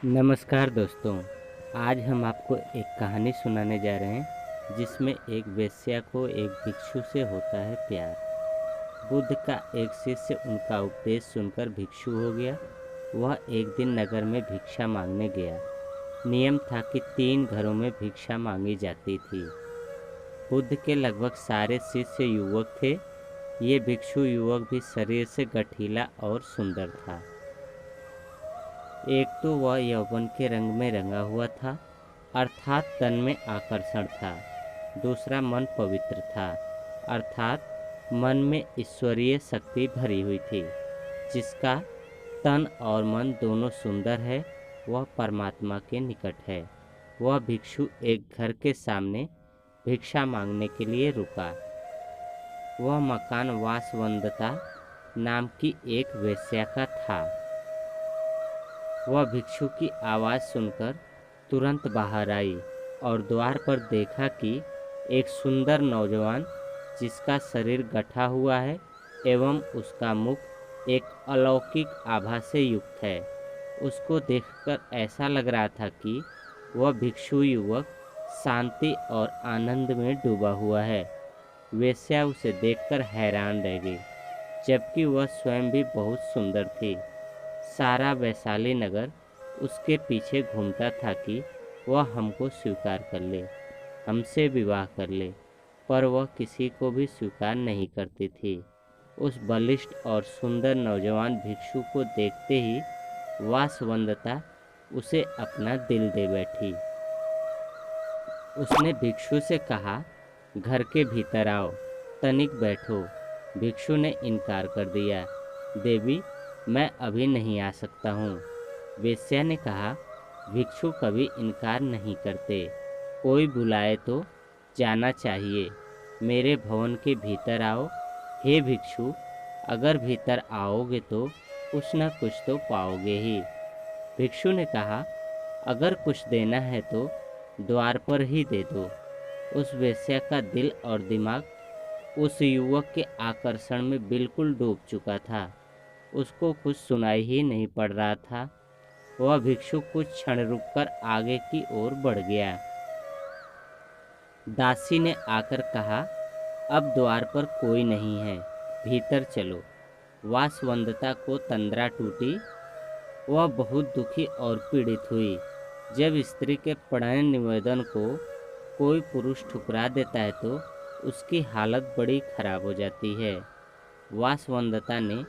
नमस्कार दोस्तों। आज हम आपको एक कहानी सुनाने जा रहे हैं जिसमें एक वेश्या को एक भिक्षु से होता है प्यार। बुद्ध का एक शिष्य उनका उपदेश सुनकर भिक्षु हो गया। वह एक दिन नगर में भिक्षा मांगने गया। नियम था कि 3 घरों में भिक्षा मांगी जाती थी। बुद्ध के लगभग सारे शिष्य युवक थे। ये भिक्षु युवक भी शरीर से गठीला और सुंदर था। एक तो वह यौवन के रंग में रंगा हुआ था, अर्थात तन में आकर्षण था। दूसरा मन पवित्र था, अर्थात मन में ईश्वरीय शक्ति भरी हुई थी। जिसका तन और मन दोनों सुंदर है, वह परमात्मा के निकट है। वह भिक्षु एक घर के सामने भिक्षा मांगने के लिए रुका। वह मकान वासवदत्ता नाम की एक वेश्या का था। वह भिक्षु की आवाज़ सुनकर तुरंत बाहर आई और द्वार पर देखा कि एक सुंदर नौजवान, जिसका शरीर गठा हुआ है एवं उसका मुख एक अलौकिक आभा से युक्त है। उसको देखकर ऐसा लग रहा था कि वह भिक्षु युवक शांति और आनंद में डूबा हुआ है। वेश्या उसे देखकर हैरान रह गई, जबकि वह स्वयं भी बहुत सुंदर थी। सारा वैशाली नगर उसके पीछे घूमता था कि वह हमको स्वीकार कर ले, हमसे विवाह कर ले, पर वह किसी को भी स्वीकार नहीं करती थी। उस बलिष्ठ और सुंदर नौजवान भिक्षु को देखते ही वासवदत्ता उसे अपना दिल दे बैठी। उसने भिक्षु से कहा, घर के भीतर आओ, तनिक बैठो। भिक्षु ने इनकार कर दिया। देवी, मैं अभी नहीं आ सकता हूँ। वेश्या ने कहा, भिक्षु कभी इनकार नहीं करते। कोई बुलाए तो जाना चाहिए। मेरे भवन के भीतर आओ। हे भिक्षु, अगर भीतर आओगे तो कुछ न कुछ तो पाओगे ही। भिक्षु ने कहा, अगर कुछ देना है तो द्वार पर ही दे दो। उस वेश्या का दिल और दिमाग उस युवक के आकर्षण में बिल्कुल डूब चुका था। उसको कुछ सुनाई ही नहीं पड़ रहा था। वह भिक्षु कुछ क्षण रुककर आगे की ओर बढ़ गया। दासी ने आकर कहा, अब द्वार पर कोई नहीं है, भीतर चलो। वासवदत्ता को तंद्रा टूटी। वह बहुत दुखी और पीड़ित हुई। जब स्त्री के प्रणय निवेदन को कोई पुरुष ठुकरा देता है तो उसकी हालत बड़ी खराब हो जाती है। वासवदत्ता ने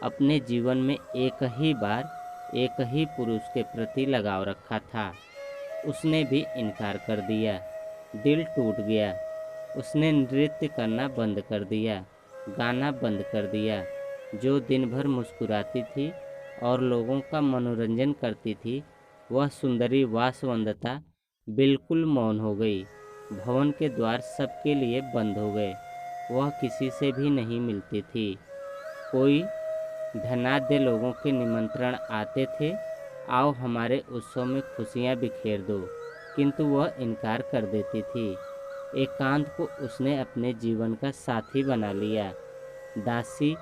अपने जीवन में एक ही बार एक ही पुरुष के प्रति लगाव रखा था। उसने भी इनकार कर दिया। दिल टूट गया। उसने नृत्य करना बंद कर दिया, गाना बंद कर दिया। जो दिन भर मुस्कुराती थी और लोगों का मनोरंजन करती थी, वह सुंदरी वासवदत्ता बिल्कुल मौन हो गई। भवन के द्वार सबके लिए बंद हो गए। वह किसी से भी नहीं मिलती थी। कोई धनाढ्य लोगों के निमंत्रण आते थे, आओ हमारे उत्सव में खुशियां बिखेर दो, किंतु वह इनकार कर देती थी। एकांत को उसने अपने जीवन का साथी बना लिया। दासी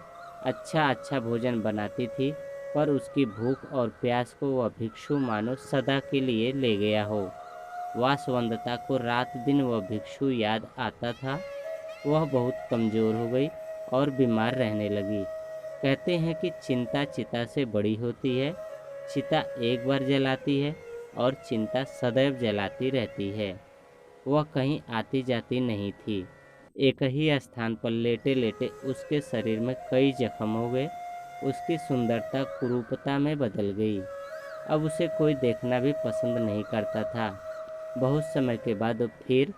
अच्छा अच्छा भोजन बनाती थी, पर उसकी भूख और प्यास को वह भिक्षु मानो सदा के लिए ले गया हो। वासवदत्ता को रात दिन वह भिक्षु याद आता था। वह बहुत कमज़ोर हो गई और बीमार रहने लगी। कहते हैं कि चिंता चिता से बड़ी होती है। चिता एक बार जलाती है और चिंता सदैव जलाती रहती है। वह कहीं आती जाती नहीं थी। एक ही स्थान पर लेटे लेटे उसके शरीर में कई जख्म हो गए। उसकी सुंदरता कुरूपता में बदल गई। अब उसे कोई देखना भी पसंद नहीं करता था। बहुत समय के बाद फिर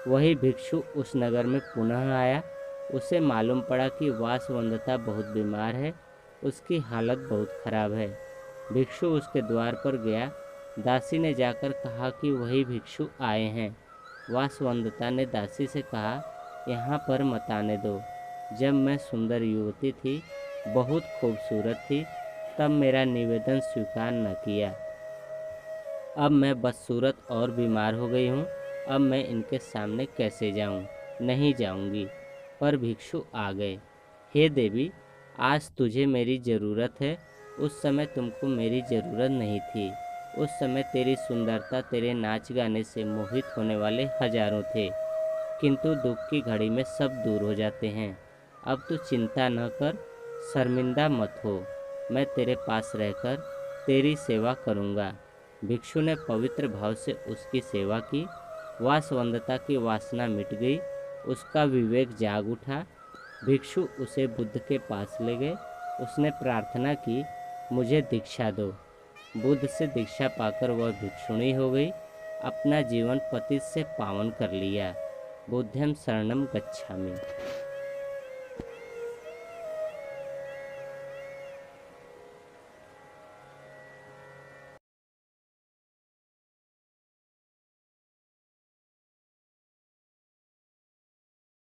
वही भिक्षु उस नगर में पुनः आया। उसे मालूम पड़ा कि वासवदत्ता बहुत बीमार है, उसकी हालत बहुत खराब है। भिक्षु उसके द्वार पर गया। दासी ने जाकर कहा कि वही भिक्षु आए हैं। वासवदत्ता ने दासी से कहा, यहाँ पर मत आने दो। जब मैं सुंदर युवती थी, बहुत खूबसूरत थी, तब मेरा निवेदन स्वीकार न किया। अब मैं बदसूरत और बीमार हो गई हूँ। अब मैं इनके सामने कैसे जाऊँ? नहीं जाऊँगी। पर भिक्षु आ गए। हे देवी, आज तुझे मेरी ज़रूरत है। उस समय तुमको मेरी ज़रूरत नहीं थी। उस समय तेरी सुंदरता, तेरे नाच गाने से मोहित होने वाले हजारों थे, किंतु दुख की घड़ी में सब दूर हो जाते हैं। अब तू चिंता न कर, शर्मिंदा मत हो, मैं तेरे पास रहकर तेरी सेवा करूँगा। भिक्षु ने पवित्र भाव से उसकी सेवा की। वासवंदता की वासना मिट गई, उसका विवेक जाग उठा। भिक्षु उसे बुद्ध के पास ले गए। उसने प्रार्थना की, मुझे दीक्षा दो। बुद्ध से दीक्षा पाकर वह भिक्षुणी हो गई, अपना जीवन पति से पावन कर लिया। बुद्धं शरणं गच्छामि।